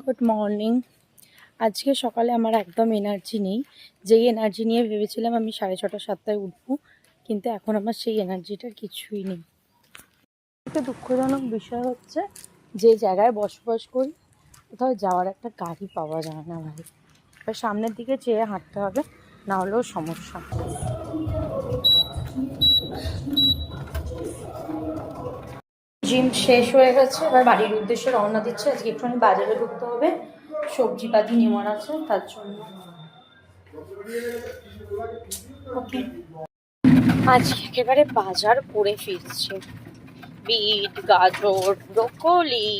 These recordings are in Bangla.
Good morning. আজকে সকালে আমার একদম এনার্জি নেই। যেই এনার্জি নিয়ে ভেবেছিলাম আমি 6:30 7টায় উঠবো, কিন্তু এখন আমার সেই এনার্জিটার কিছুই নেই। একটা দুঃখজনক বিষয় হচ্ছে, যে জায়গায় বসবাস করি কোথাও যাওয়ার একটা গাড়ি পাওয়া যায় না ভাই। এবার সামনের দিকে চেয়ে হাঁটতে হবে, না হলেও সমস্যা। জিম শেষ হয়ে গেছে, এবার বাড়ির উদ্দেশ্যে রওনা দিচ্ছে। আজকে একটুখানি বাজারে ঢুকতে হবে, সবজিপাতি নেওয়ার আছে, তার জন্য। ওকে, আজকে একেবারে বাজার করে ফিরছি। বিট, গাজর, ব্রোকলি,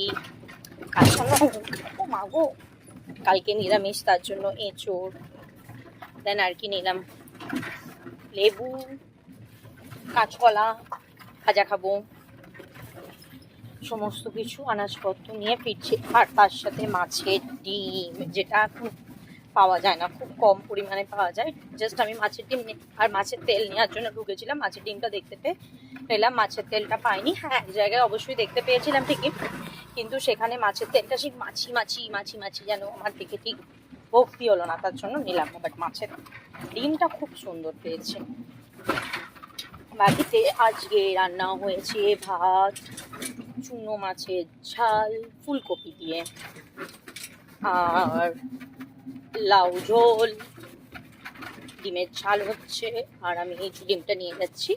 কাঁচা লঙ্কা, ও মাগো, কালকে নিরামিষ, তার জন্য এঁচোড়। দেন আর কি নিলাম, লেবু, কাঁচকলা, ভাজা খাবো, সমস্ত কিছু আনাজপত্র নিয়ে ফিরছি। আর তার সাথে মাছের ডিম, যেটা এখন পাওয়া যায় না, খুব কম পরিমাণে পাওয়া যায়। জাস্ট আমি মাছের ডিম আর মাছের তেল নেওয়ার জন্য ঢুকেছিলাম। মাছের ডিমটা দেখতে পেলাম, মাছের তেলটা পাইনি। হ্যাঁ, এক জায়গায় অবশ্যই দেখতে পেয়েছিলাম ঠিকই, কিন্তু সেখানে মাছের তেলটা সেই মাছি মাছি মাছি মাছি যেন আমার দিকে ঠিক ভক্তি হলো না, তার জন্য নিলাম না। বাট মাছের ডিমটা খুব সুন্দর পেয়েছি। বাকিতে আজকে রান্না হয়েছে ভাত, চুনো মাছের ঝাল ফুলকপি দিয়ে, আর লাউ ঝোল, ডিমের ঝাল হচ্ছে, আর আমি এই ডিমটা নিয়ে যাচ্ছি।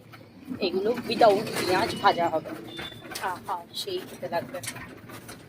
এগুলো উইদাউট পেঁয়াজ ভাজা হবে। সেই খেতে লাগবে।